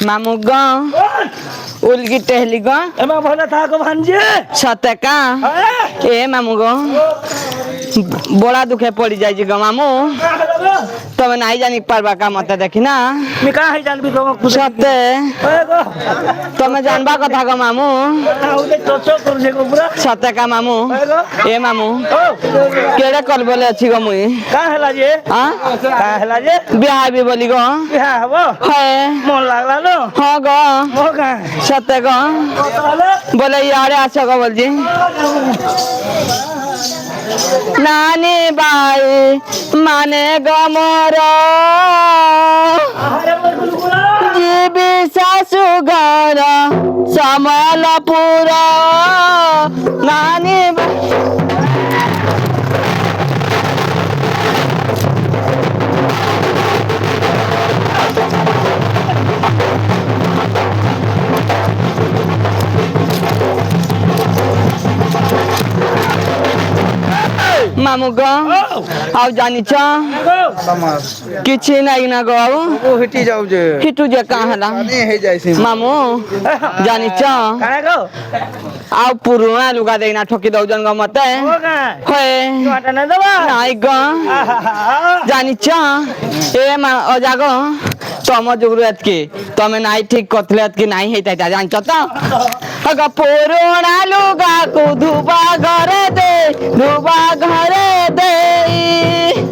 मामू ग उलगी टहली ग एमा भला था को भांजे सते का ए मामू ग बड़ा दुखे पड़ी जाय जी ग मामू तब नहीं जानी पारबा का मत देखी ना मी का है जान भी को सते ओए गो तमे जानबा कथा ग मामू ओदे चोचो करने को पूरा सते का मामू ओए गो ए मामू ओ केड़े कल बोले अच्छी ग मुई का हैला जे हां का हैला जे बियाह भी बोली ग बिहा हबो है मन लागला नो हां ग मो का सते ग बोले यारे अच्छा ग बोल जी नानी बाई माने गमरा जीवी सासु घर समलपुर नानी मामू ग आउ जानी छ किछि नाही ना ग ओ हिटी जाऊ जे हिटू जे का हला पानी हे जाइसी मामू जानी छ का गो आउ पुरुना लुगा देना ठोकी दउ जन ग मते मो का होय टमाटर न दबा नाही ग जानी छ ए मा अजा ग तम जुगुरत की तमे नाही ठीक कतलेत की नाही हेता जान छ त अग पुरुना लुगा को धुबा घरे दे धुबा घरे दे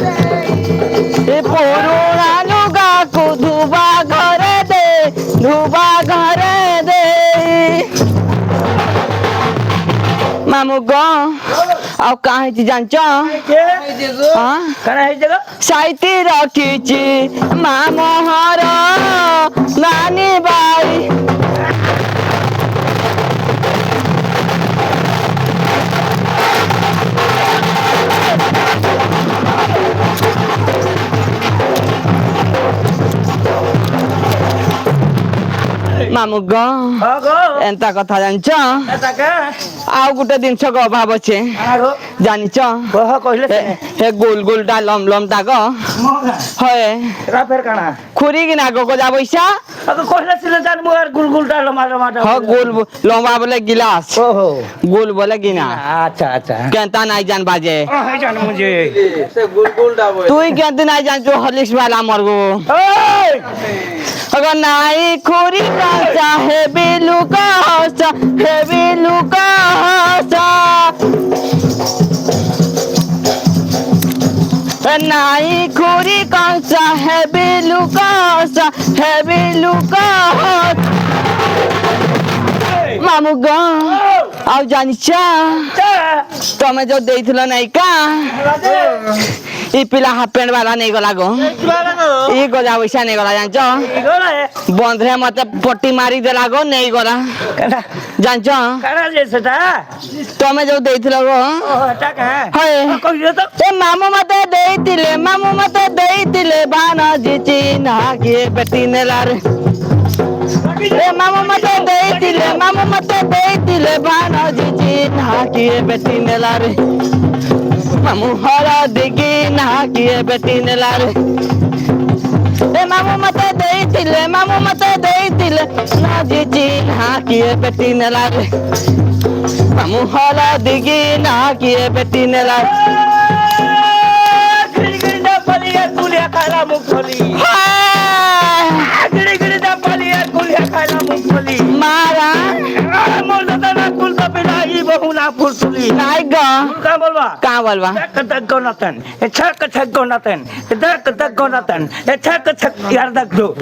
ए पुरुना लुगा को धुबा घरे दे धुबा घरे दे मामू ग आउ काहे जी जान छ हां कना है जगह साइती रखीची मामू हर नानी बाई मामू ग हां गो एंता कथा जान छ ऐसा का आउ गुटे दिन छ ग अभाव छे हां गो जानी छ कह कहले से हे गोल गोल टा लम लम टा ग मो का होय रा फेर काना खुरी गिना गो जा बैसा अब कहले से जान मोर गुलगुल डाल मार मार ह गोल लंबा बोले गिलास ओहो गोल बोले गिना अच्छा अच्छा केंता नहीं जान बाजे है जान मुझे से गुलगुल डाबो तू ही केंता नहीं जान जो हॉर्लिक्स वाला मरगो ओए अगर नहीं खुरी का चाहे बिलू का हौसा है बिलू का हौसा नहीं खुरी कौन सा है बिलू का हौसा है बिलू का हौसा मामू ग आउ जानी छ तमे जो देइथिलो नहीं का ई पिला हाफ पैंट वाला नहीं गला गो ई गजा वैसा नहीं गला जान छ बंधरे मते पट्टी मारी देला गो नहीं गला जान छ कना जे सेटा तमे जो देइथिलो गो ओह टाका हाय कहियो तो ए मामू मते देइथिले बाना जी चिन्हा के बेटी ने लारे ए मामू मते देइथिले बाना जी चिन्हा के बेटी ने लारे मामू हरा दिगी ना के बेटी ने लारे ए मामू मते देइथिले ना जी चिन्हा के बेटी ने लारे मामू हरा दिगी ना के बेटी ने लारे गिड़ी ना पलिया कुलिया खाला मुखली गिड़ी ना पलिया कुलिया खाला मुखली मारा मोर दादा कुल का पिलाई बहुना फुसली नाई ग का बोलबा का बोलबा छक गोनातन छक गोनातन छक गोनातन छक यार दक दो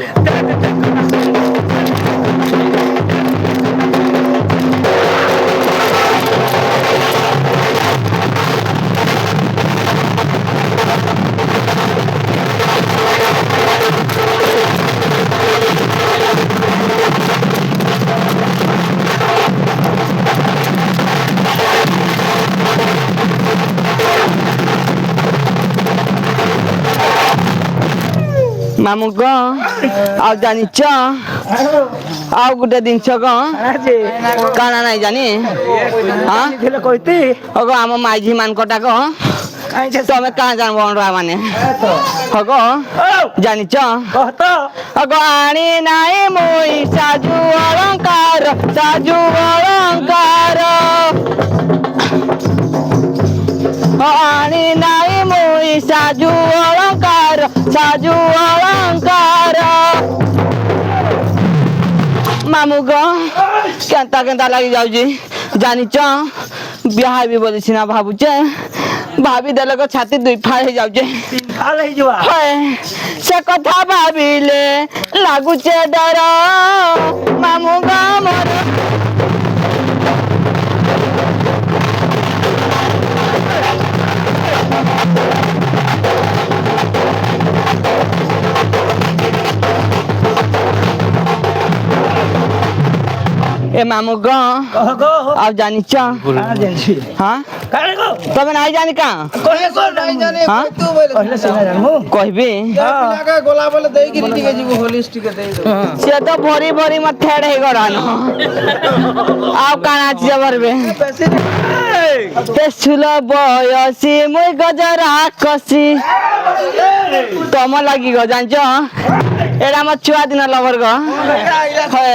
मामू ग आउ जानी छ आउ गुटे दिन छ ग आजे काना नहीं जानी हां दिले कहती अगो आम माइझी मान कटा ग କାଇଁ ଯେ ତମେ କାଁ ଜାଣିବ ଅନୁରା ମାନେ ହଗ ଜାଣିଛ କହ ତ ହଗ ଆଣି ନାଇଁ ମୁଇ ସାଜୁ ଅଳଙ୍କାର ଆଣି ନାଇଁ ମୁଇ ସାଜୁ ଅଳଙ୍କାର ମାମୁ ଗ କେନ୍ତା କେନ୍ତା ଲାଗି ଯାଉଛି ଜାଣିଛ ବିହା ହେବି ବୋଲି ସିନା ଭାବୁଛେ ଭାବି ଦେଲେ କ ଛାତି ଦୁଇ ଫାଳ ହେଇଯାଉଛେ ଭଲ ହେଇଯିବା ହଏ ସେ କଥା ଭାବିଲେ ଲାଗୁଛେ ଡର ମାମୁ ଗ ମୋର ए मामू ग କହ ଗୋ अब जानिଛ କାଣା ଜାଣିଛି हाँ କାଣା ଗୋ तबे नहीं जानी का କहे କହ नहीं जाने हाँ? तू बोले କହିଲେ ସିନା ଜାଣିବୁ कहबी पिला का गोला बोले देई गिरी टिके जीव होलिस्टिक दे दो से तो भरी भरी मत ठेड़ हे गड़ान आव काना छिए भरबे पैसे ते सुल बयसी मुई गजरा कसी तम लागी ग जानिछ एडा म छुआ दिन लवर ग है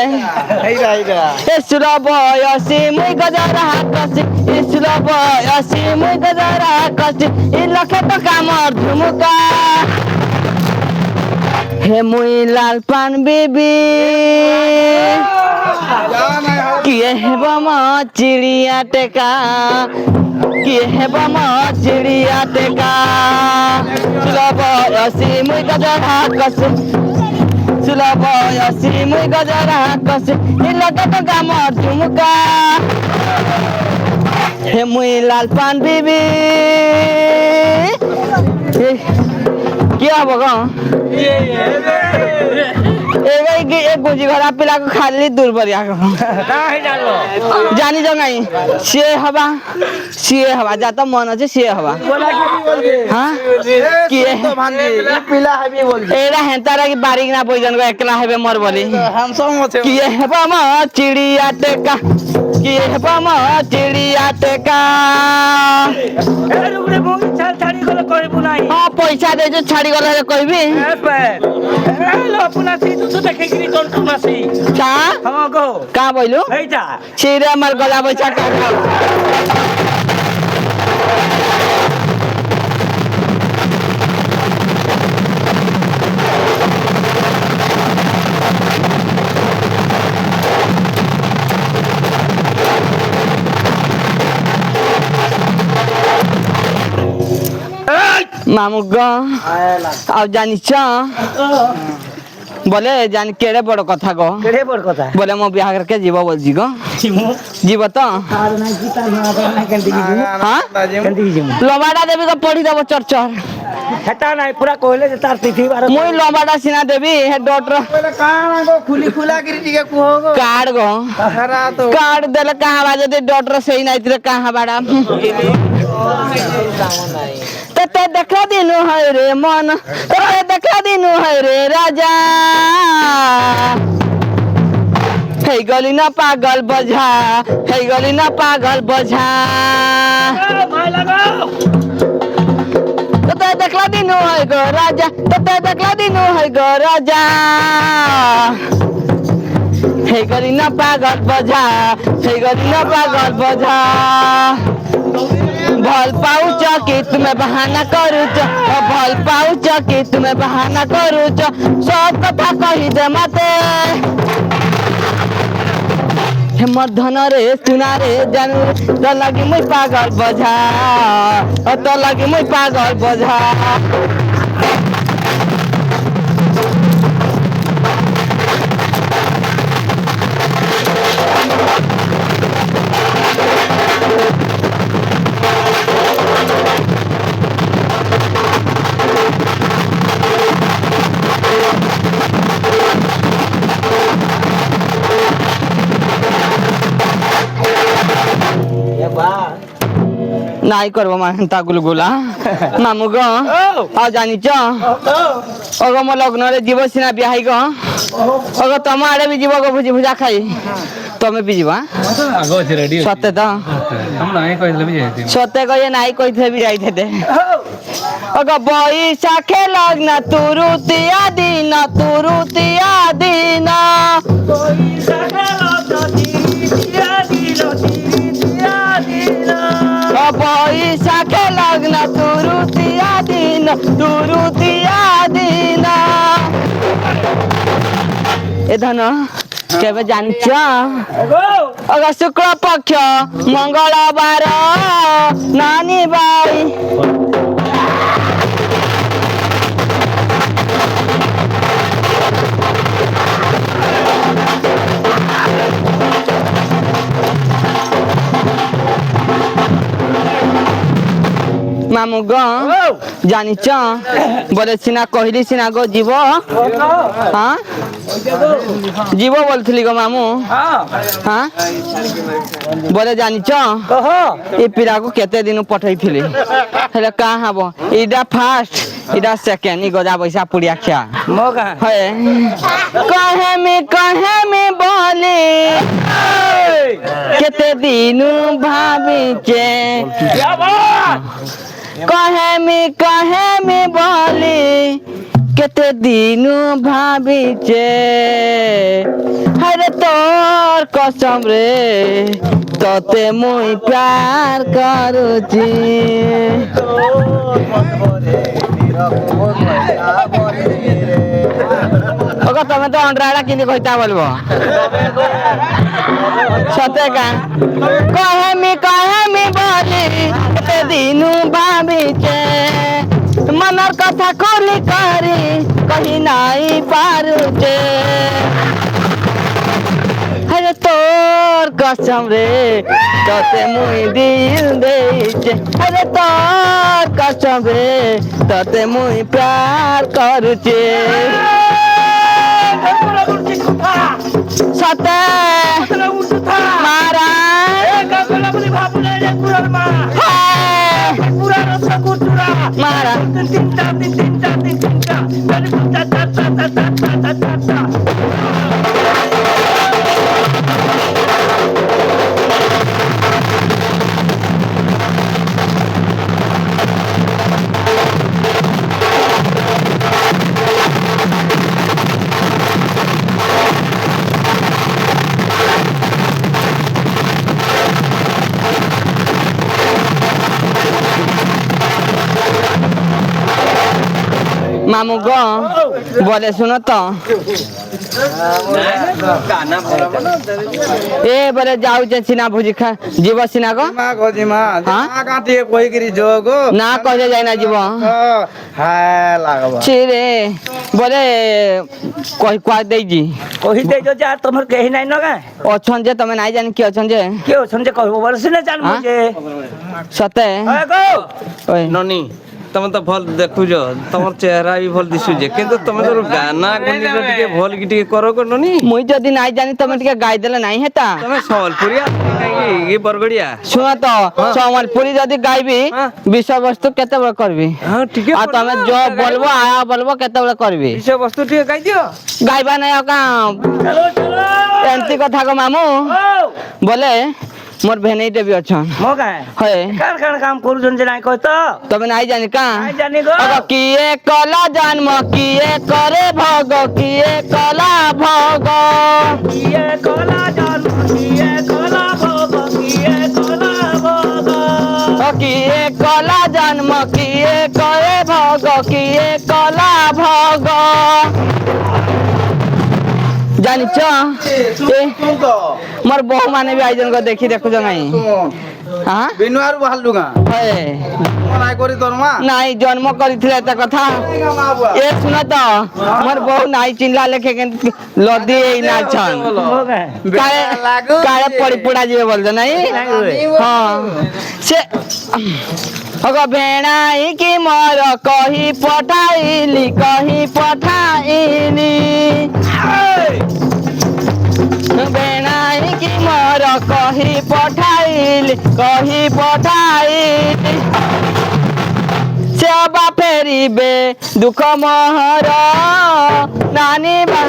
हैरा हैरा ए सुल बयसी मुई गजरा कसी ए सुल बयसी मुई गजरा कसी इ लखे तो कामर झुमुका हे मुई लाल पान बीबी किए हेबा म चिड़िया टेका किए हेबा म चिड़िया टेका सुलभ यसी मुई गजरा कसी सुलभ यसी मुई गजरा कसी इ लगे तो कामर झुमुका हे मुई लाल पान बीबी क्या बगा एक गुजी घरा पिला को खाली दूर बरिया କାହିଁ ଜାଣିବ जानी जगाई सिए हवा जाता मन अच्छे सिए हवा हाँ किए तो भांजे पिला हैबी बोल एड़ा हेंतारा की बारीक ना बोइजन को एकला हेबे मोर बोली हम सब मते किए हेबा म चिड़िया टेका किए हेबा म चिड़िया टेका ଏ ରୁଗରେ ମୁଁ ଛାଡ଼ି ଗଲେ କହିବୁ ନାହିଁ हाँ पैसा दे जो छाड़ी गला कहबी ଏ ପେ ଏ ଲୋପୁନା ସି ତୁ ଦେଖିକିରି କଣ୍ଟୁ ମାସି का ହଁ ଗୋ का बोलू ଏଇଟା सीरे मर गला पैसा का मामू ग अब जानिछ बोले जान केड़े बड़ कथा गो କେଡ଼େ ବଡ଼ କଥା बोले मो बिहार करके जीव बोल जी गो ମୁଁ जीव तो ଆର ନାହିଁ ଗୀତା ନାହିଁ କେମିତି ଯିବୁ हाँ କେମିତି ଯିବୁ लबाड़ा देवी को पढ़ी देव चरचर ହେଟା ନାହିଁ ପୁରା କହିଲେ ଯେ ତାର ତିଥି ବାର मुई लबाड़ा सिना देवी हे डॉक्टर बोले काना को खुली खुला गिरी टिके कुहो गो कार्ड गो हरा तो कार्ड देले कहाँ बा जदि डॉक्टर सही नहीं तिरे कहाँ बाड़ा ते देखा दिनु है रे मन ते देखा दिनु है रे राजा हे गली ना पागल बजा हे गली ना पागल बजा ଭାଇ ଲଗାओ ते देखला दिनु है गो राजा ते देखला दिनु है गो राजा हे गली ना पागल बजा हे गली ना पागल बजा भल पाउच कि तुम्हें बहाना करूच भल पाउच कि तुम्हें बहाना करूच सब कथा कही दे मते हेमर धन रे सुना रे जानू रे तो लगी मुई पागल बजा तो लगी मुई पागल बजा नाई करबो मानता गुलगुला मामू गो आ जानिच अगो मो लग्न रे जीव सिना बिहाई गो अगो तम आड़े भी जीव गो भुजी भुजा खाई ତମେ ବି ଯିବ ଆଗ ଅଛି ରେଡି ସତେ ତ ଆମ ନାଇଁ କହିଥିଲେ ବି ଯାଇଥିବ ସତେ କହିଏ ନାଇଁ କହିଥିଲେ ବି ଯାଇଥିଲେ ଅଗ ବୈଶାଖେ ଲଗ୍ନ ତୁରୁତିଆ ଦିନ ବୈଶାଖେ ଲଗ୍ନ ତୁରୁତିଆ ଦିନ ଏ ଧନ କେବେ ଜାଣିଛ ଅଗ ଶୁକ୍ଳ ପକ୍ଷ ମଙ୍ଗଳବାର ନାନୀ ବାଇ মামু গ জানিছ বলে সিনা কহিলি সিনা গো জীব হ্যাঁ জীব বলছিলি গো মামু হ্যাঁ বলে জানিছ এ পিলাକୁ কেতে দিন পঠাইছিলি হেলে কা হব ইডা ফার্স্ট ইডা সেকেন্ড ই গজা পয়সা পুড়িয়া খিয়া मोगा হয় কহে বলে কেতে দিন ভাবিছে कहे में बोली केते दिन भाविचे हरे तोर कसम रे तोते मुई प्यार करूची ओका तमे तो अंडराड़ा किने कहता बोलबो सते का कहे में बोली केते दिन भाविचे मनर कथा खोली करी कहीं नहीं पारुचे हरे तोर कसम रे तोते मुई दिल देचे हरे तोर कसम रे तोते मुई प्यार करूचे सते मारा मारा मामू गो बोले सुनो तो ए बोले जाऊ जे सिना भुजी खा जीव सिना गो ମା କହୁଛି ମା ହଁ? କାଁ ଟିକେ କହିକିରି ଯୋଗ ना कहे जाय ना जीव ହାଏ ଲାଗବା छिरे बोले कहि क्वा देई जी कहि दे जो जा तुमर कहि नाही न गा अछन जे तमे नाइ जान की अछन जे के संजय कहबो बरसे न जान हाँ? मुझे सते ए गो ओए ନନି ତମେ ତ ଭଲ ଦେଖୁଛ ତମର ଚେହେରା ବି ଭଲ ଦିଶୁଛି କିନ୍ତୁ ତମେ ଯୋଉ ଗାନା ଗୁନିର ଟିକେ ଭଲ କି ଟିକେ କର ନନି मुई जदी नाइ जानी तमे टिके गाई देले नाही हेता ତମେ ସମ୍ବଲପୁରିଆ କାହିଁକି ଏ ବରଗଡିଆ सुन तो सम्बलपुरी जदी गाइबी हाँ। विषय वस्तु केते बड़ करबी ହଁ ଟିକେ आ तमे जो बोलबो आया बोलबो केते बड़ करबी ବିଷୟ ବସ୍ତୁ ଟିକେ ଗାଇଦିଅ गाइबा नहीं का चलो चलो एंती कथा को मामू ओ बोले मोर भेनई देवी अछन मोगा है कान काम करू जन जे नाही कहतो तबे नहीं जानी का नाही जानी गो अग किए कला जन्म किए करे भग किए कला भग किए कोला जान किए कोला भोग किए कोला भोग किए कला जन्म किए करे भग किए कला भग जानिछ ए मोर बहु माने भी आइजन को देखी देखु जंगाई हां ବିନୁଆରୁ ବାହାରିଲୁ ଗାଁ है ନାଇଁ କରି ତୋର ମା ନାଇଁ ଜନ୍ମ କରିଥିଲେ ଏତେ କଥା ମା ବୁଆ ଏ ଶୁଣ ତ ମୋର ବହୁ ନାଇଁ ଚିହ୍ନିଲା ଲେଖେ କେମିତି ଲଦି ଏଇ ନାଛନ୍ मोगा କାଳେ କାଳେ ପଡି ପଡା ଯିବେ ବୋଲଛ ନାଇଁ ହଁ ସେ ଅଗ ଭେଣାଇ କି ମୋର କହି ପଠାଇଲି ଭେଣାଇ କି ମୋର କହି ପଠାଇଲି ସେ ଅବା ଫେରିବେ ଦୁଃଖ ମୋହର ନାନୀ ବା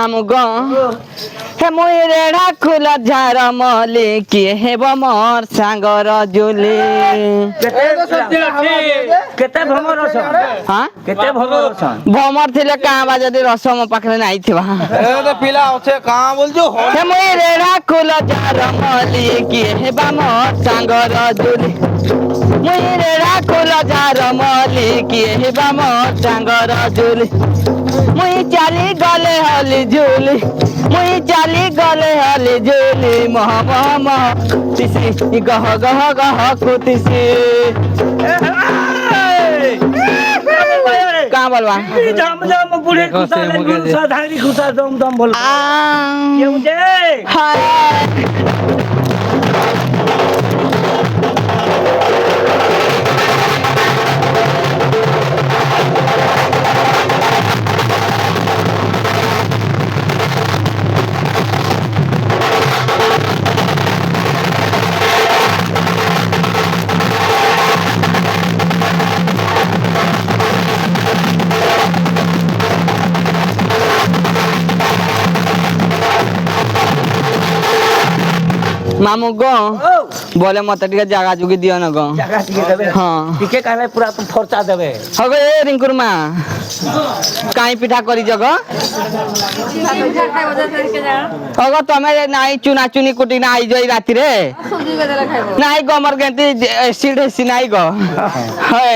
মামু গ হে মুই রেড়া খুল ঝার মলি কিয়ে হেব মোর সাঙ্গর জুলি কেতে ভ্রমর অছন হ্যাঁ কেতে ভ্রমর অছন ভমর থিলে কাবা যদি রস মো পাখরে নাই থিবা পিলা আছে কাঁ বলছো হে মুই রেড়া খুল ঝার মলি কিয়ে হেব মোর সাঙ্গর জুলি মুই রেড়া খুল ঝার মলি কিয়ে হেব মোর সাঙ্গর জুলি মুই চালি গলে হলি ঝুলি মুই চালি গলে হলি ঝুলি মহ মহ মহ তিসি গহ গহ গহ কুতিসি का बोलवा जाम जाम बुढ़े खुशा खुशा धारी खुशा दम दम बोल क्यों जे हाय मामू गो बोले मत टिके जागा जुगी दियो न गो जगह टिके देबे हां टिके काले पूरा तू फरचा देबे हगे ए रिंकुरमा काई पिठा करी जग हगो तमे नाई चुना चुनी कुटी ना आई जई राती रे नाई गमर गेंती सीढ़े सिनाई गो है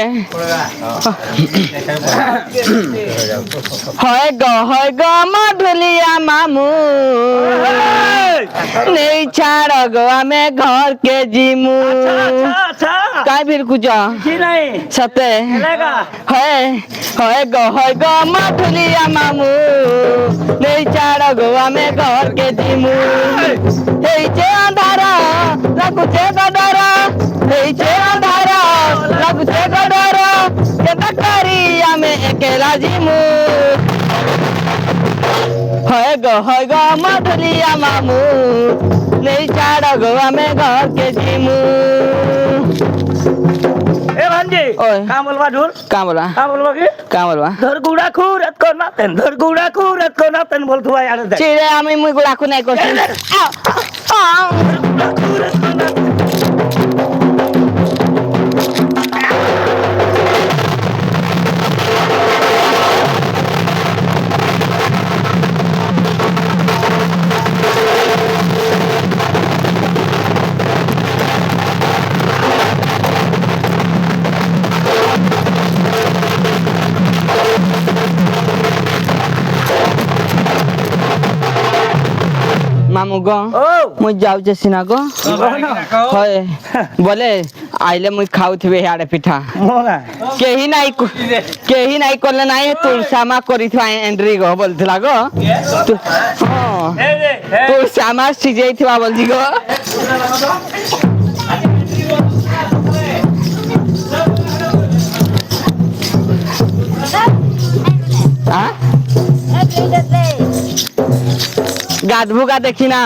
है गो मधुलिया मामू नहीं छाड़ गो हमें घर के जीमू अच्छा काय फिर कुछ जी नहीं सते चलेगा है गो मधुलिया मामू नहीं छाड़ गो हमें घर के जीमू हे जे अंधारा लगुचे गडरा हे जे अंधारा लगुचे गडरा के तकारी हमें अकेला जीमू है गो मधुलिया मामू नहीं छाड़ गो हमें घर के जीमू ए भांजी ओए। का बोलवा ढूर का बोला की का बोलवा धर गुड़ा खूरत को नातन धर गुड़ा खूरत को नातन बोल तू यार दे चिड़े আমি মুই গুলাকু নাই করছি गुड़ा खूरत को नातन মামু গো ओ মুই যাউছে সিনা গো হয় বলে আইলে মুই খাউথিবে হাড়ে পিঠা मोला কেহি নাই করলে নাই তুলসামা করিথা এন্ট্রি গো বলছিলা গো তুলসামা সিজেইথিবা বলছি গো গাধবুগা দেখি না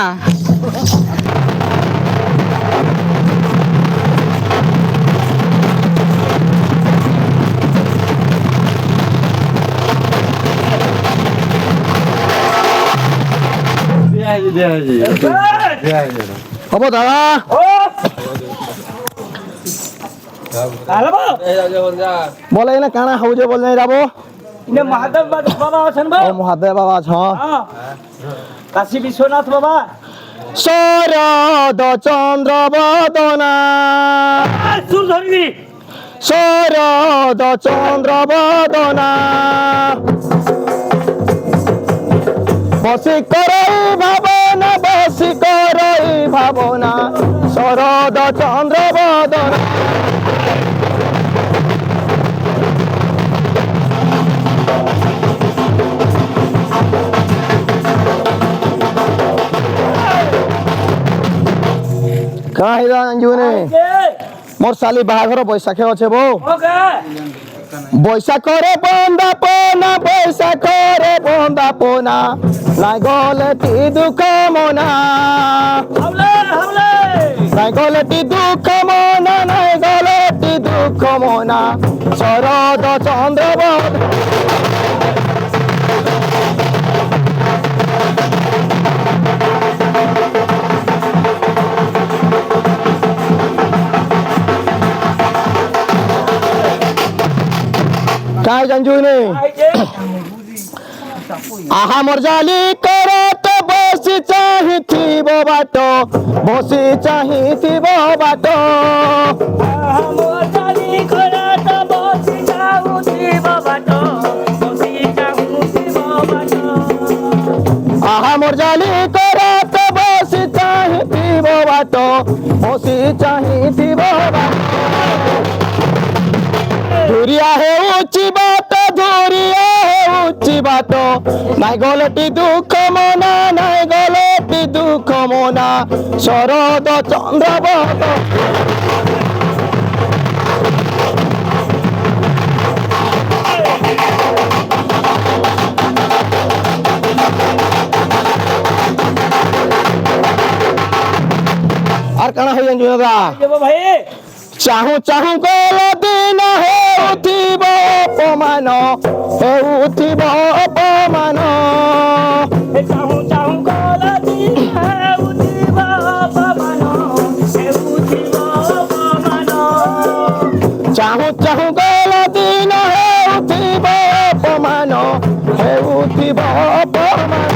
হব দাদা ओ आलबो বলে না কানা হউছে বল নাই যাবো इने महादेव बाबा अछन बा ও মহাদেব বাবা ছ हां काशी विश्वनाथ बाबा শরদ চন্দ্র বদনা सुर धरगी শরদ চন্দ্র বদনা বসি করই ভাবনা শরদ চন্দ্র বদনা কাহিরা অঞ্জুনে মোর শালি বাহাঘর বৈশাখে আছে বউ ओके বৈশাখরে বন্দাপনা বৈশাখরে বন্দাপনা নাই গলে তি দুঃখ মনা हमले हमले নাই গলে তি দুঃখ মনা নাই গলে তি দুঃখ মনা শরদ চন্দ্র বদ काय जांजू ने आहा मोर जाली करत बसी चाही थी बाटो बसी चाही थी बाटो आहा मोर जाली करत बसी चाही थी बाटो बसी चाही थी बाटो धुरिया है ऊंची बात धुरिया है ऊंची बात नाई गलती दुख मना नाई गलती दुख मना शरद चंद्रबत আর কানা হই জানজু দাদা ভাই চাহু চাহু গল দিন হেউথিব অপমান হেউথিব অপমান চাহু চাহু কল দিন হেউথিব অপমান হেউথিব অপমান চাহু চাহু গল দিন হেউথিব অপমান হেউথিব অপমান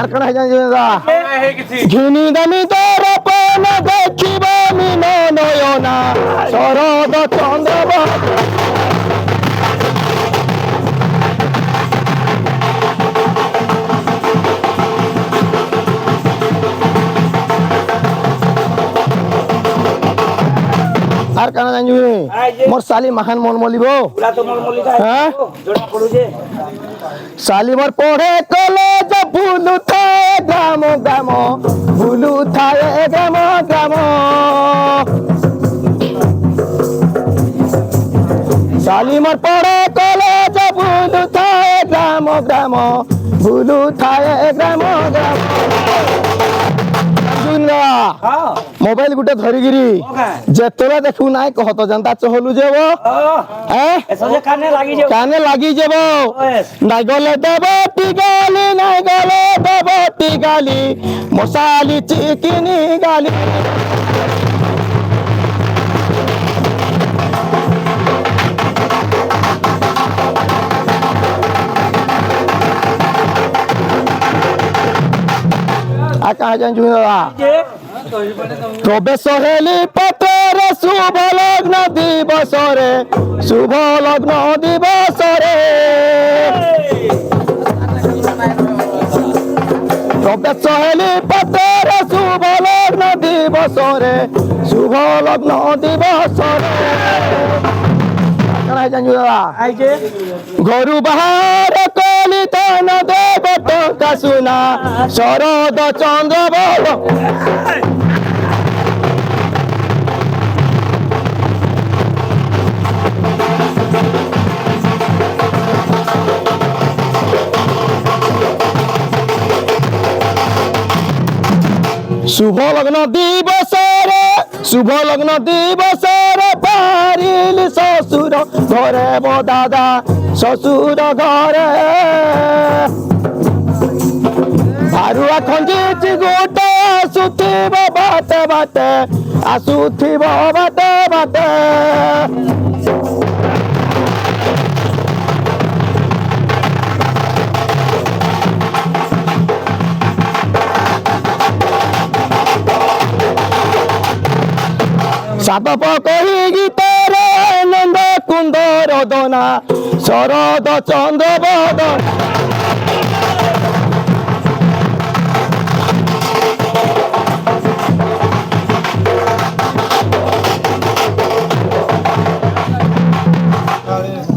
আর কানা হই জানজু দাদা ঘিনি দামি দরপন দেখিব মিন নয়না শরদ চন্দ্রবত আর কানা জানজু মোর সালি মাখান মন মলিব পুরা তো মলমলি থাকে হ্যাঁ জোড়া পড়ুছে সালি মোর পড়ে কলেজ ভুলু থায় গ্রাম গ্রাম ভুলু থায় গ্রাম গ্রাম সালি মোর পড়ে কলেজ ভুলু থায় গ্রাম গ্রাম ভুলু থায় গ্রাম গ্রাম হ্যাঁ মোবাইল গুটে ধরিগিরি যেতলে দেখু নাই কহত জানতা চহলু যাব এসে কানে লাগি যাও কানে লাগি যাব নাই গলে দেব টিগালি নাই গলে দেব টিগালি মশালি চিকিনি গালি আকা জানজু দাদা প্রবেশ হেলি পতরে শুভ লগ্ন দিবসরে শুভ লগ্ন দিবসরে প্রবেশ হেলি পতরে শুভ লগ্ন দিবসরে শুভ লগ্ন দিবসরে জানজু দাদা আইছে ঘরু বাহার কলিত দেব টঙ্কা সুনা শরদ চন্দ্র বল শুভ লগ্ন দিবসরে শুভ লগ্ন দিবসরে পারিলি শ্বশুর ঘরে বো দাদা শ্বশুর ঘরে ভারুয়া খঞ্জিছি গোটে আসুথিব বাটে বাটে আসুথিব বাটে বাটে সাতপ কহি গীতরে নন্দ কুন্দর দনা শরদ চন্দ্র বদন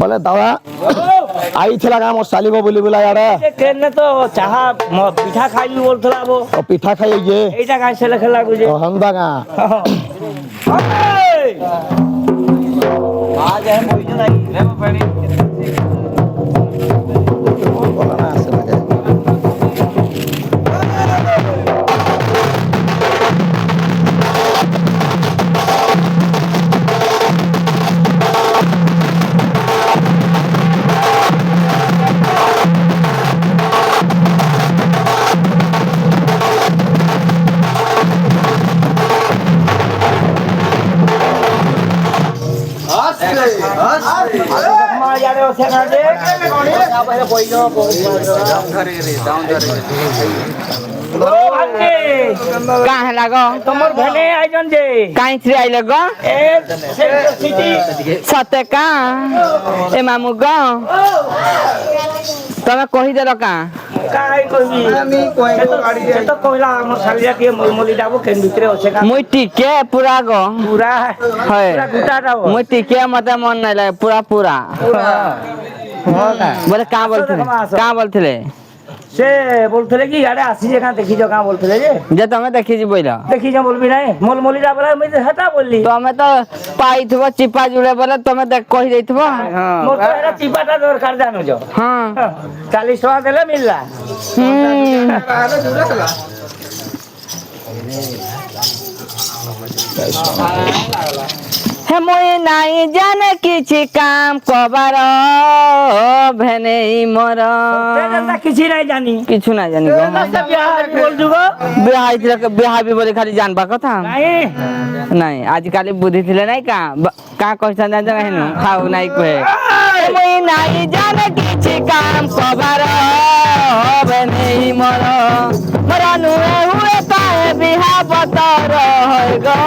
বলে দাদা আইছিলা কাম সালিব বলি বলা আরে ট্রেনে তো চাহা পিঠা খাইবি বলছিল আবো ও পিঠা খাই যে এইটা গাছ ছেলে খেলা গুজে হন্দা গা আজ আমি বইতে নাই লেবো পানি বলা না আছে লাগে मार जा रहे हो से ना दे ओ भांजे कहाँ है लगो तमर भने आइजन जे कहीं से आइले गो ए सिटी सते कहाँ ए मामू गो तमे कही देलो कहाँ काई कोई আমি কই গাড়ি দিয়ে তো কইলা আমার শালিয়া কি মলমলি যাবো কেন ভিতরে আছে কা मुई टिके पूरा गो पूरा है पूरा गुटा যাবো मुई टिके मते मन नहीं लगे पूरा पूरा बोले कहाँ बोलते সে বলতলে কি আরে আসি যে কাঁ দেখি যা বলতলে যে जे तमे देखी जी बोला দেখি যা বলবি নাই মলমলি যা বলা আমি হেটা বললি तमे तो पाई थबो चिपा जुड़े बोले तमे देख कही देथबो মোর তো এরা চিপাটা দরকার জানো যো हां 40 টাকা দিলে মিললা हे मुई नहीं जाने किछि काम कबार भेने मोर তেজা কিছু নাই জানি किछु ना जानी गो রাস্তা বিয়া বল দুগো बिहार भी बोले खाली जानबा कथा নাই नहीं आजकल बुद्धि थिले नहीं का कहसन जान हेनु खाऊ नहीं कहे मुई नहीं जाने किछि काम कबार भेने मोर मोर नुए हुए काहे बिहा बतर होय गो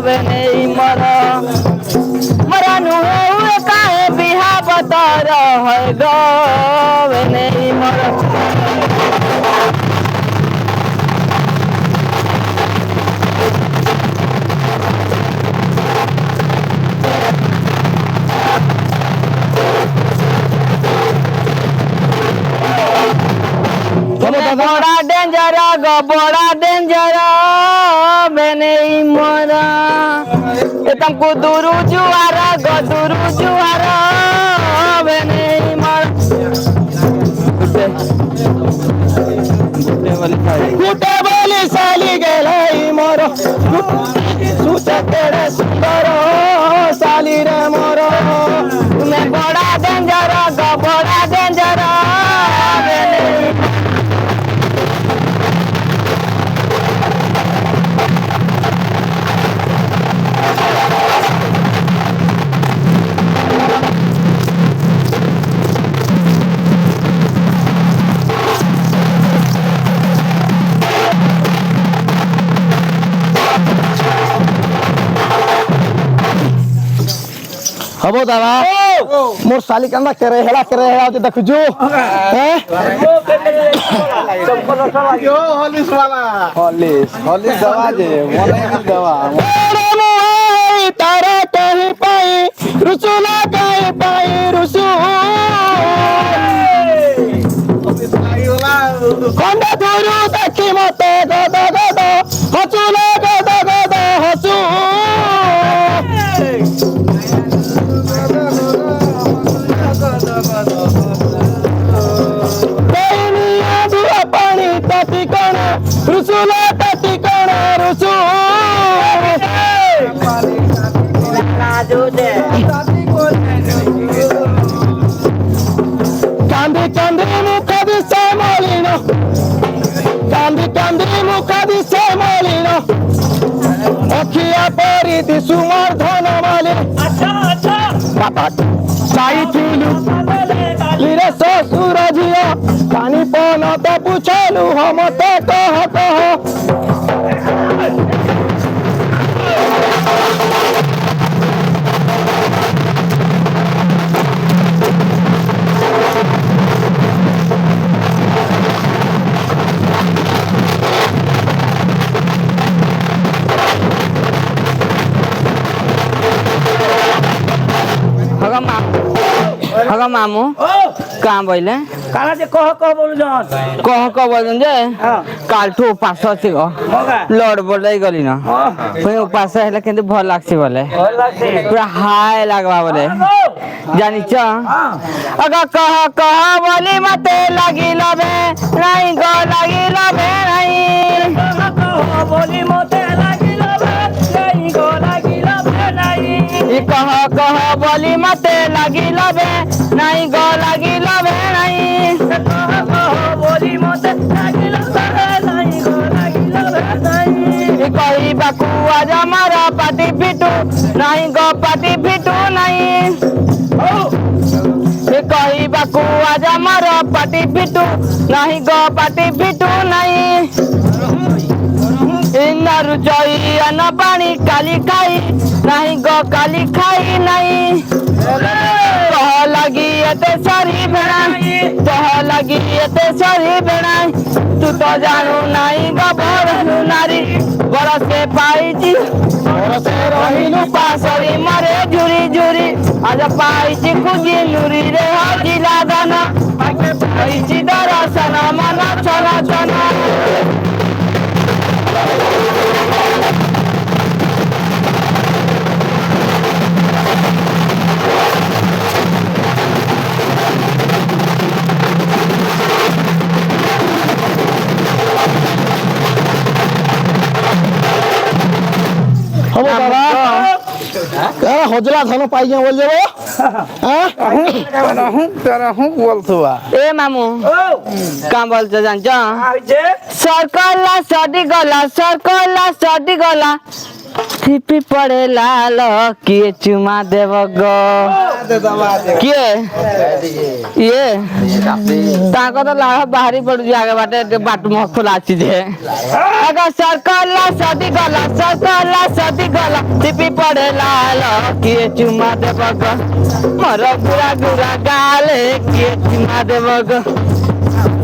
भेने मोर मोर नुए हुए काहे बिहा बतर होय गो भेने मोर बड़ा डेंजर गो बड़ा डेंजर मैंने मोरा ये तुमको दुरु जुआरा गो दुरु जुआरा मैंने मोरा गुटे वाली साली गेलाई मोर सुचे तेरे सुंदर साली रे मोर तुम्हें बड़ा डेंजर गो बड़ा डेंजर मैंने हबो दादा मोर साली कंदा करे हेला ते देखु जो हैं यो हॉलिस दवा दे मोने की दवा तारा कहीं पाई रुसुला कहीं पाई रुसु कंदा धुरु देखी मते गदा गदा हसुला गदा गदा हसु पानी ताती कण रुसुला ताती कण रुसु कांदी कांदी मुख दिसे मालिनो कांदी कांदी मुख दिसे मालिनो अखिया परी दिसु मोर धन माली अच्छा अच्छा बापा जाइथिलु लीरे ससुर झिया पानी पन तो पूछलु हम तो कह हगा मामू कहाँ बोले काला जे कह बोलु जन कह बोलन जे काल ठो उपास अछि गो मगा लड़ बोलै गली ना कोई उपास हेले केंदे भल लागछि बोले भल लागছে पूरा हाय लागबा बोले जानी छ अगा कह बोली मते लागी लबे नहीं गो लागी लबे नहीं कह बोली मते लागी लबे नहीं गो लागी लबे नहीं ई कह बोली मते लागी लबे नहीं गो लागी लबे नहीं कह बोली मते लागी लबे नहीं गो लागी लबे नहीं ई कही କହିବାକୁ ଆଜ ମୋର ପାଟି ଫିଟୁ ନାହିଁ ଗୋ ପାଟି ଫିଟୁ ନାହିଁ କହିବାକୁ ଆଜ ମୋର ପାଟି ଫିଟୁ ନାହିଁ ଗୋ ପାଟି ଫିଟୁ ନାହିଁ ଇନାରୁ ଜଇ ଅନ ପାଣି କାଲି ଖାଇ ନାହିଁ ଗୋ କାଲି ଖାଇ ନାହିଁ ତହ ଲାଗି ଏତେ ସରି ବେଣା ତହ ଲାଗି ଏତେ ସରି ବେଣା ତୁ ତ ଜାଣୁ ନାହିଁ ଗୋ ବରଷୁ ନାରୀ ବରଷେ ପାଇଛି ବରଷେ ରହିଲୁ ପାଶରି ମରେ ଝୁରି ଝୁରି ଆଜ ପାଇଛି ଖୁଜି ଲୁରିରେ ହଜିଲା ଧନ ପାଇଛି ଦର୍ଶନ ମନ ଛନ ଛନ হব দাদা হজলা ধান পাই যাও বল যাবো ए मामू कहाँ बोलछ जान्छ আইছে सर्कला सटी गला टिपी पड़े लाल किए चुमा देव गो किए ये ताको तो लाल बाहरी पड़ आगे बाटे बाट मुह खोला अछि जे अगर सर्कला सटी गला टिपी पड़े लाल किए चुमा देव गो मोर गुरा गुरा गाले किए चुमा देव गो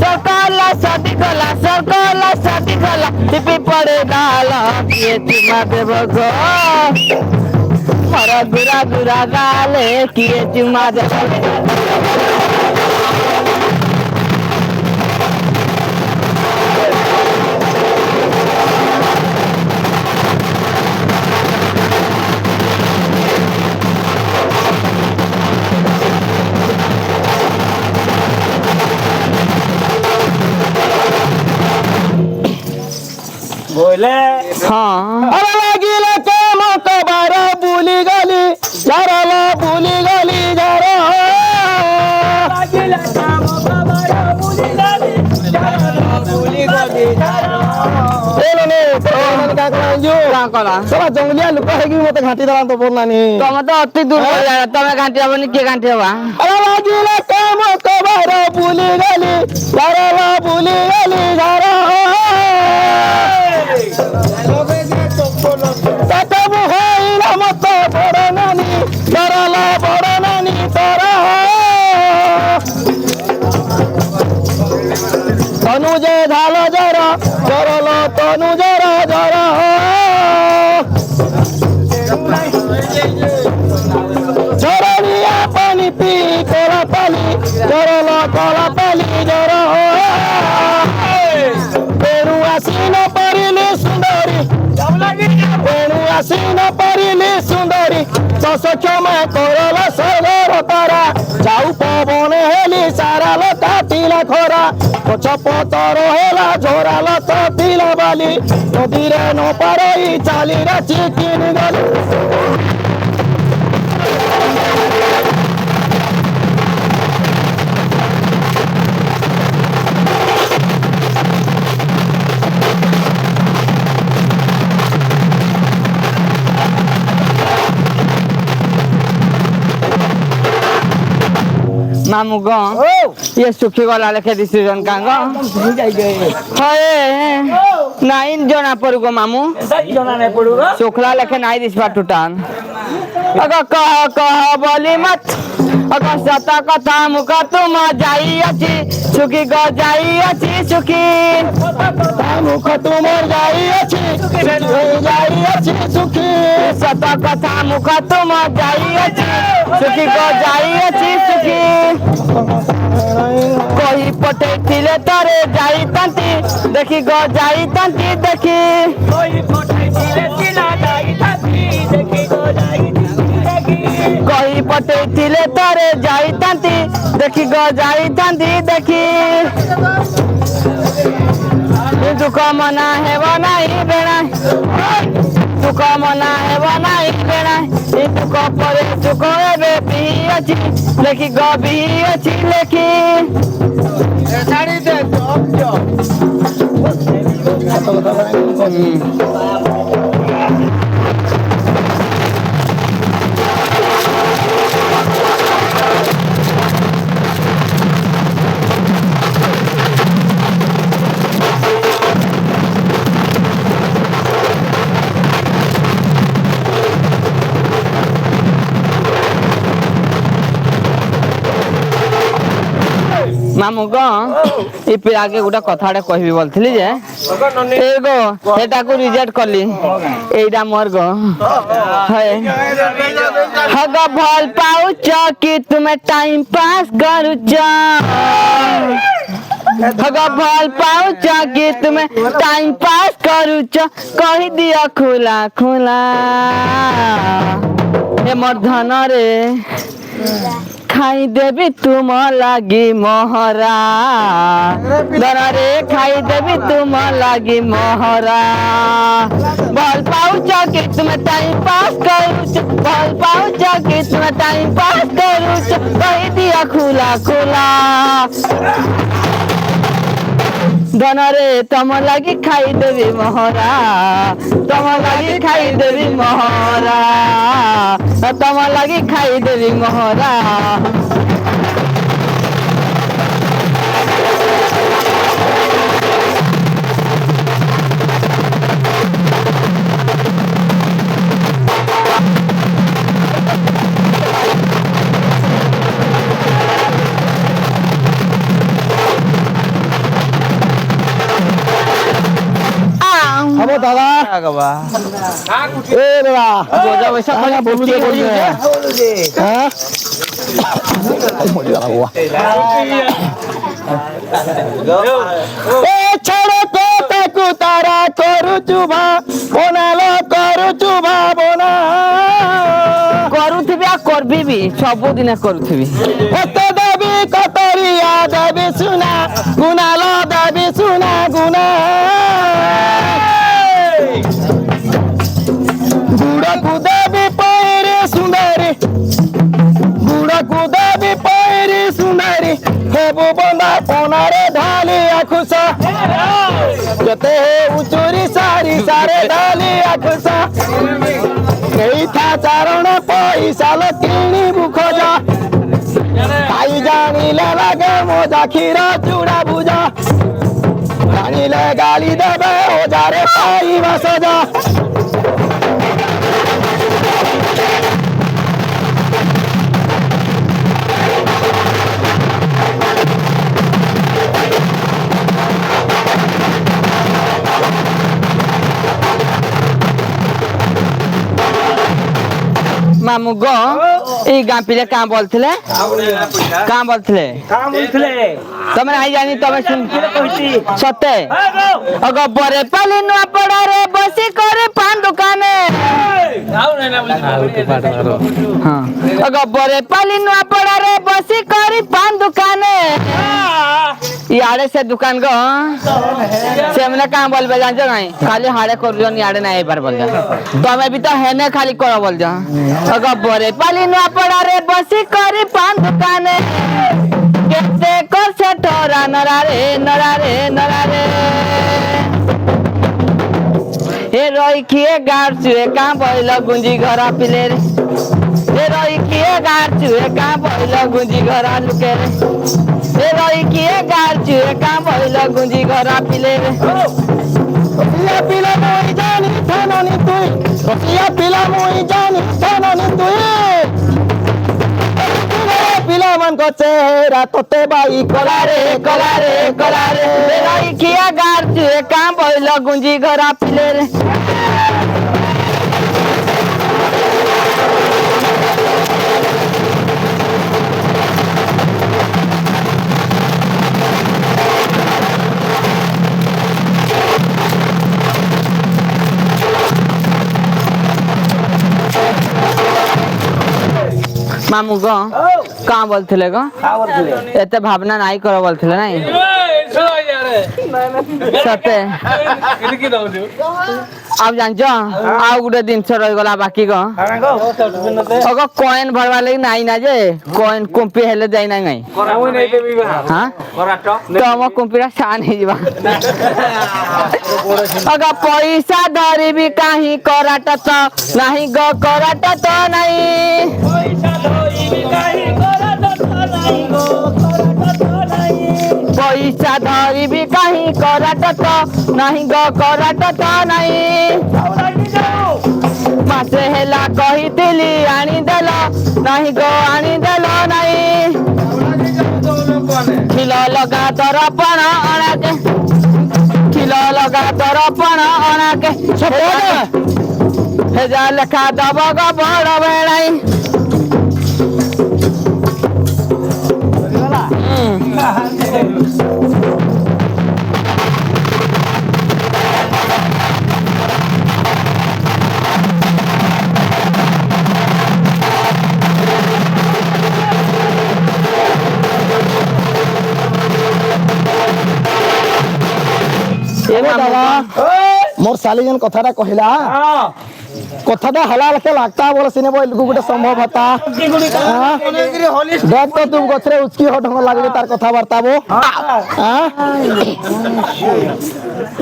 सकला सटी गला टिपी पड़े लाल किए चुमा देव गो मोर गुरा गुरा गाले किए चुमा देव বলে हाँ আরে লাগিলে কেন কবার বুলি গলি যারা বুলি গলি যারা লাগিলে কাম কবার বুলি গলি বুলি গলি এনে কাকরাঞ্জু कहाँ कला সবা জঙ্গলিয়া লোক হেগি মতে ঘাটি দাঁড়ান তো বললানি तुम तो अति दूर पड़ जाएगा तुम्हें घंटे हबनी के घंटे हवा আরে লাগিলে কেন কবার বুলি গলি যারা বুলি গলি যারা তাকাবু হইলা মত বড় নানি জরালা বড় নানি তারা তনুজে ঢাল জরা জরল তনু জরা জরা জরনিয়া পানি পি কলা পালি জরল কলা পালি জর বেণু আসি ন পারিলি সুন্দরী বেণু আসি ন পারিলি সুন্দরী দশ ক্ষমা করল সগর তারা যাও পবনে হেলি সারাল কাটিলা খরা গছ পতর হেলা ঝরাল তিলা বালি নদীরে ন পারই চালিরে চিকিনি গলি मामू गो ये सुखी गला लेखे डिसीजन का गो हए नाइन जना पड़ गो मामू জনা নাই পড়ুগ सुखला लेखे नाई दिसबा टूटान अगर कह बोली मत अगर सत कथा मुख तुम जाई अछि सुखी गो जाई अछि सुखी মুখ তোমার যাই আছে যাই আছে সুখী सत कथा मुख तुम जाई अछि सुखी गो जाई अछि सुखी कही पठेइथिले तरे जाई तंती देखी गो जाई तंती देखी ওই ফটাই দিলে তিলা যাই থাকি দেখি গো যাই দেখি कही पठेइथिले तरे जाई तंती देखी गो जाई तंती देखी दुख मना हेब नाही बेणा दुख मना हेब नाही बेणा दुख परे सुख हेबे भी अछि लेखी गो भी अछि लेखी ছাড়ি দে জব জব ମାମୁଁ କଣ ଏ ପିଲାକେ ଗୋଟେ କଥାଟେ କହିବି ବୋଲଥିଲି ଯେ ଏ ଗो ସେଟାକୁ ରିଜେକ୍ଟ କଲି ଏଇଟା ମୋର ଗो ହଗ ଭଲ ପାଉଛ କି ତୁମେ ଟାଇମ ପାସ୍ କରୁଛ ହଗ ଭଲ ପାଉଛ କି ତୁମେ ଟାଇମ ପାସ୍ କରୁଛ କହିଦିଅ ଖୋଲା ଖୋଲା ଏ ମୋର ଧନରେ ଖାଇଦେବି ତୁମ ଲାଗି ମହରା ଧନରେ ଖାଇଦେବି ତୁମ ଲାଗି ମହରା ଭଲ ପାଉଛ କି ତୁମେ ଟାଇମ ପାସ୍ କରୁଛ ଭଲ ପାଉଛ କି ତୁମେ ଟାଇମ ପାସ୍ କରୁଛ କହିଦିଅ ଖୋଲା ଖୋଲା ଧନରେ ତମ ଲାଗି ଖାଇଦେବି ମହରା ତମ ଲାଗି ଖାଇଦେବି ମହରା ତମ ଲାଗି ଖାଇଦେବି ମହରା হবো দাদা এ দাদা বোঝা পয়সা দাদা বলুন যে হ্যাঁ এ ছাড়ো কথাকু তারা করুচু ভাবনালো করুচু ভাবনা କରୁଥିବି ଆଉ করবি ବି ସବୁଦିନେ କରୁଥିବି কত দেবী কতরিয়া দেবী সুনা গুনালো দেবী সুনা গুনা গুড়াকু দেবী পয়রে সুন্দরী গুড়াকু দেবী পয়রে সুন্দরী হেবু বন্দা পনারে ঢালি আখুসা যেতে উচুরি সারি সারে ঢালি আখুসা এইথা চারণ পয়সা লো কিনিবু খোঁজা তাই জানিলে লাগে মজা ক্ষীরা চূড়া বুঝা জানিলে গালি দেবে ওজারে পাইবা সজা ମାମୁଁ ଗ ଏଇ ଗାଁ ପିଲା କାଁ ବୋଲଥିଲେ କାଁ ବୋଲଥିଲେ କାମ ବୋଲଥିଲେ ତମେ ନାଇଁ ଜାଣି ତମେ କହିଛି ସତେ ଗବରେ ପାଲି ନୂଆପଡାରେ ବସି କରି ପାନ ଦୋକାନେ ଗବରେ ପାଲି ନୂଆପଡାରେ ବସି କରି ପାନ ଦୋକାନେ ଇଆଡେ ସେ ଦୁକାନ ଗ ସେମାନେ କାଁ ବୋଲବେ ଜାଣିଛ କାଇଁ ଖାଲି ହାଡେ କରୁଛନ୍ ଇଆଡେ ନାଇଁ ହେଇପାର ବୋଲ ତମେ ବି ତ ହେନେ ଖାଲି କର ବୋଲଛ ଗବରେ ପାଲି ନୂଆପଡାରେ ବସି କରି ପାନ ଦୋକାନେ କେତେ କରছে ଠରା ନରାରେ ନରାରେ ନରାରେ ଏ ରହି କିଏ ଗାଡଛୁ କାଁ ବଇଲ ଗୁଞ୍ଜି ଘର ପିଲେରେ ଏ ରହି କିଏ ଗାଡଛୁ କାଁ ବଇଲ ଗୁଞ୍ଜି ଘର ଲୁକେରେ ଏ ରହି କିଏ ଗାଡଛୁ କାଁ ବଇଲ ଗୁଞ୍ଜି ଘର ପିଲେରେ রসিয়া পিলা মই জানি থানানি তুই রসিয়া পিলা মই জানি থানানি তুই পিলা মান কছে রাততে বাই কলারে কলারে কলারে এ রহি কিয়ে গাড়ଛୁ কাঁ বইল গুঞ্জি ঘর পিলেরে ମାମୁଁ ଗ କାଁ ବୋଲଥିଲେ ଗ ଏତେ ଭାବନା ନାଇଁ କର ବୋଲଥିଲେ ନାଇଁ ସତେ ଆଉ ଜାଣିଛ ଆଉ ଗୋଟେ ଜିନିଷ ରହିଗଲା ବାକି ଗ କଏନ ଭରବା ଲାଗି ନାଇଁ ନା ଯେ କଏନ କୁମ୍ପି ହେଲେ ଯାଇ ନାଇଁ ନାଇଁ ତମ କୁମ୍ପିଟା ସାନ ହେଇଯିବା ପଇସା ଧରିବି କାହିଁ କରାଟ ତ ନାହିଁ ଗ କରାଟ ତ ନାହିଁ পয়সা ধরিবি কাহি করাট তো নাহি গ করাট তো নাই মাসে হেলা কহিতিলি আনি দেল নাহি গ আনি দেল নাই খিল লগা দরপণ অনাকে খিল লগা দরপণ অনাকে হেজা লেখা দব গো বড় বেড়াই মোর শালি যেন কথাটা কহিলা কথাটা হলা লেখে লাগতা বলে সিনে বই গোটে সম্ভব হতা দেখ তো তুই গছরে উচকি ঢঙ্গ লাগবে তার কথাবার্তা বো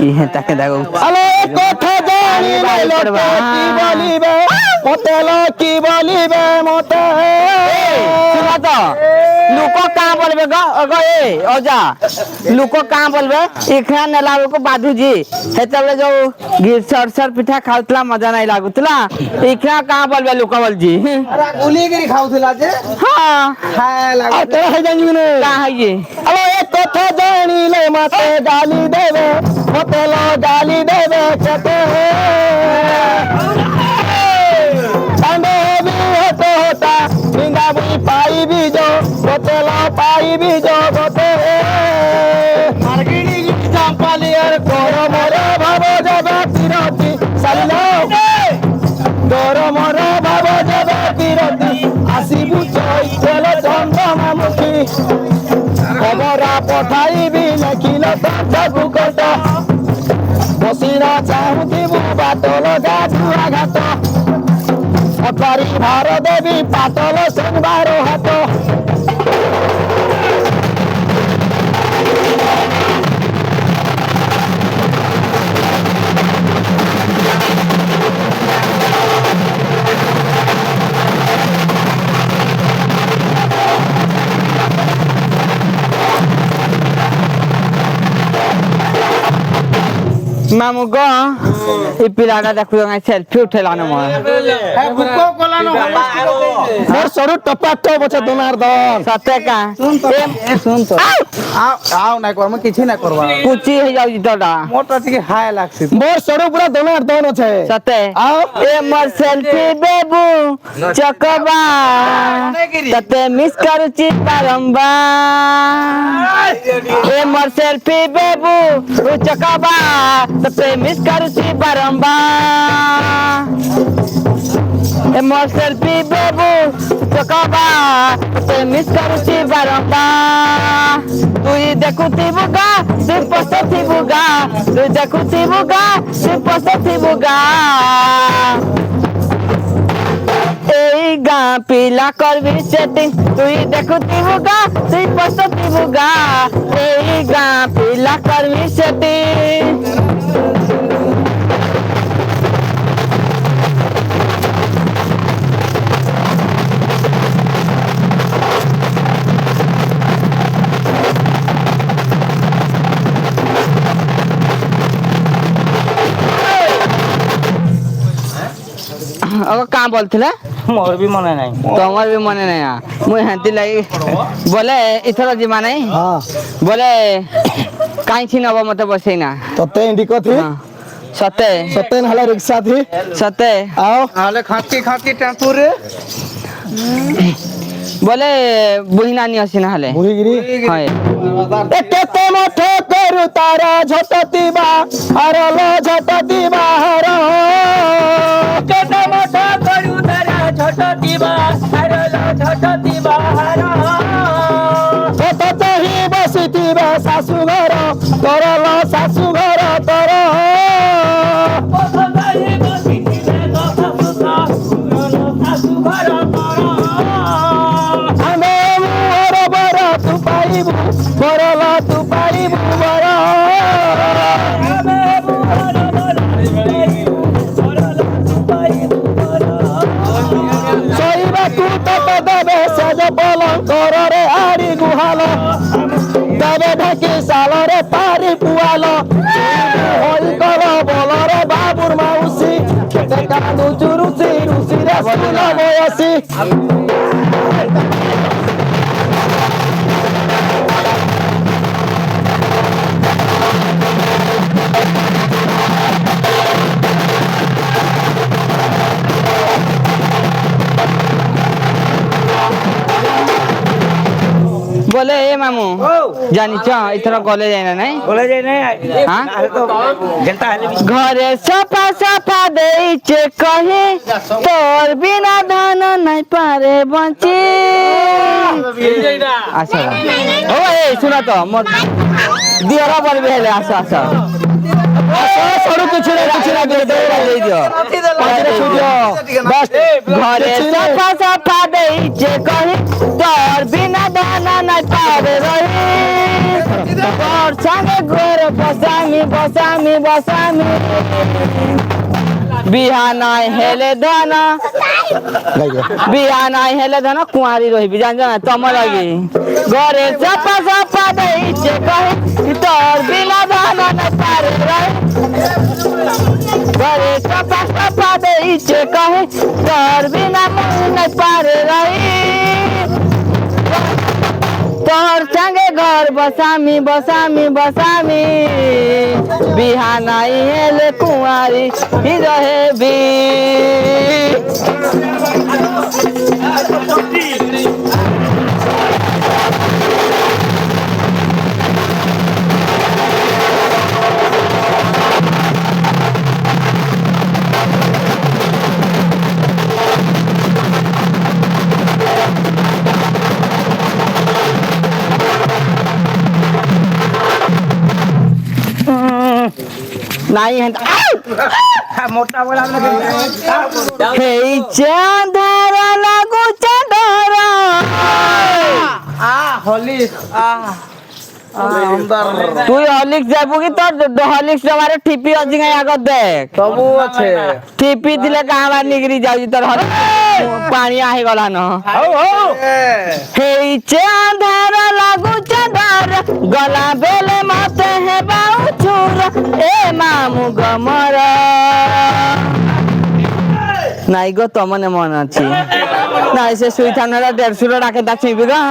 ইহে তাকে দেখো আলো কথা জানিলে লোকে কি বলিবে মতে কি বলিবে মতে শুনো তো লোক কাঁ বলবে গো গো এ অজা লোক কাঁ বলবে এখানে নেলা বেলକୁ বাধুজি সেତେବେଳେ ଯୋଉ সরসর পিঠা খাଉଥିଲା মজা নাই লাগুଥିଲା এখানে কাঁ বলবে লোক বলজি গুলিগিরি খাউଥିଲା যে হ্যাঁ আর তোরা হয়ে জানিবি না কাঁ হইয়ে আলো এক কথা জানিলে মতে গালি দেবে মতে গালি দেবে কেতে সামনে বি হতে হতা নিন্দা বি পাইবি যো মতে পাইবি জগতে মার্গিনী চাম্পালিয়ার গরমরে ভাব যাবে বিরতি সালিল গরমরে ভাব যাবে বিরতি আসিবু চৈতেল চন্দ্রমামুখী খবরা পঠাইবি লেখিল তাকু কত বসির চাহুথিবু বাটল গাধুয়া ঘাট অটারি ভার দেবী পাতল সোমবার হাত মামু গো এই পিলাটা দেখু সেলফি উঠেলানো মা মোর সরু টপাট বছে তোমার দন সতে কা শুন তো আও নাই করম কিছু না করবা কুচি হয়ে যাଉଛି তোটা মোটা টিকে হায় লাগছে মোর সরু পুরা দনার দন আছে সতে আও এ মোর সেলফি বেবু চকবা ততে মিস করুচি বারম্বার এ মোর সেলফি বেবু চকবা ততে মিস করুচি বারম্বার এ মোর সেলফি বেবু চকবা ততে মিস করুচি বারম্বার তুই দেখুথিবু গা তুই পছথিবু গা তুই দেখুথিবু গা তুই পছথিবু গা এই গা পিলা করবি সেটিং তুই দেখুথিবু গা তুই পছথিবু গা এই গা পিলা করবি সেটিং কাঁ বলছিলে মোর भी মনে নাই তোমার भी মনে নাই মুই হাতি লাগি বলে ইথর জিমা নাই হ্যাঁ বলে কাইছি নব মতে বসেই না ততে ইন্ডিকো থি সতে সতে নহলে রিক্সা থি সতে আও আলে খাকি খাকি টেম্পু রে বলে বুহিনা নি আসি না হলে বুড়িগিরি হয় এ কেতে মঠ করু তারা ঝটতিবা হরল ঝটতিবা হর কেতে মঠ করু তারা ঝটতিবা হরল ঝটতিবা হর কত চাহি বসিতিবা শাশু ঘর করল শাশু ঘর তর কত চাহি বসিতিবা শাশু ঘর শাশু ঘর তর বরলা তু পাইবু বর শৈবাকু তত দেবে সেজ পলঙ্করে আড়ি গুহাল দেবে ঢাকি সালরে পারি পুয়াল হই কল বলরে বাবুর মাউসি কেতে কান্দুচু রুচি রুচি রে স্কুল বয়সী গলে এ মামু জানিছ এথর গলে যাই না নাই বলে যাই না হ্যাঁ তো জেলটা হেলে ঘরে সফা সফা দেইছে কহে তোর বিনা ধন নাই পারে বঞ্চি আচ্ছা ও এই শুনা তো মোর দিওরা বলবে হেলে আসো আসো সরু কিছু না দিয়ে দিও বাস ঘরে সফা সফা দেইছে কহে তোর বিনা ধন নাই পারে রহি তোর সঙ্গে ঘরে বসামি বিহা নাই হেলে ধন কুয়ারি রহিবি জানছ না তম লাগি ঘরে সফা সফা দেইছে কহে তোর বিনা ধন নাই পারে রহি ঘরে সফা সফা দেইছে কহে তোর বিনা মন নাই পারে রহি তোর সঙ্গে ঘর বসামি বিহা নাই হেলে কুয়ারি রহেবি নাই মোটা বলা হেই চাঁদার লাগু চাঁদার তুই হলিক্স যাবো কি তোর হলিক্স আমারে ঠিপি ଅଛି কাই আগত দেখ সবু আছে ঠিপি দিলে কাহবা নিগরি যাଉଛି তোর পানি আহি গলা ন হেই চাঁদার লাগু চাঁদার গলা বেলে মতে হেবা উছুর এ মামু গমর নাই গো তমনে মন আছে নাই সে সুই থানারা 150 রাখে তা ছুইবি গো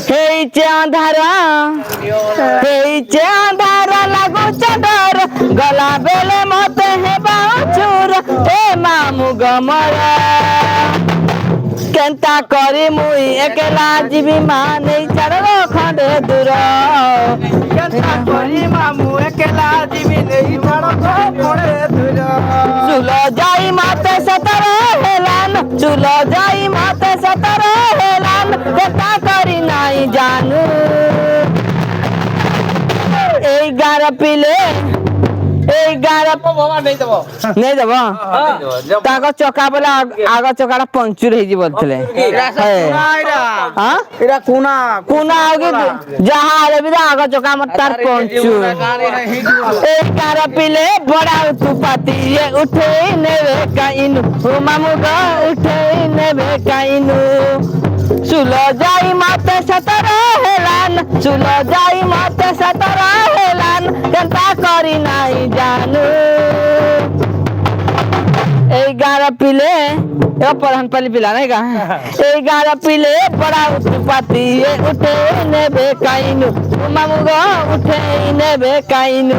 হেই চাঁদার লাগু চাঁদার গলা বেলে মতে হেবা উছুর এ মামু গমর কেনতা করি মুই একলা জীবি মানে ছাড় খଣ୍ଡে দূর কেনতা করি মামু একলা জীবি নেই ছাড় খণ্ডে দূর চুল যাই মাতে সতর হেলান চুল যাই মাতে সতর হেলান কেনতা করি নাই জানু এই গার পিলে এই গার নেই দেব তাক চকা বলে আগ চকাটা পঞ্চুর হয়ে বলছিলে এটা কোনা কোনা আগে যাহা হলে বি আগ চকা আমার তার পঞ্চুর এই গার পিলে বড়া উৎপাতি উঠে নেবে কাইনু মামু গো উঠে নেবে কাইনু চুল যাই মাতে সতর হেলান চুল যাই মাতে সতর হেলান কেনতা করি নাই জানু এই গারা পিলে প্রধান পালি পিলা নাই গা এই গারা পিলে বড়া উৎপাতি উঠে নেবে কাইনু মামু গো উঠে নেবে কাইনু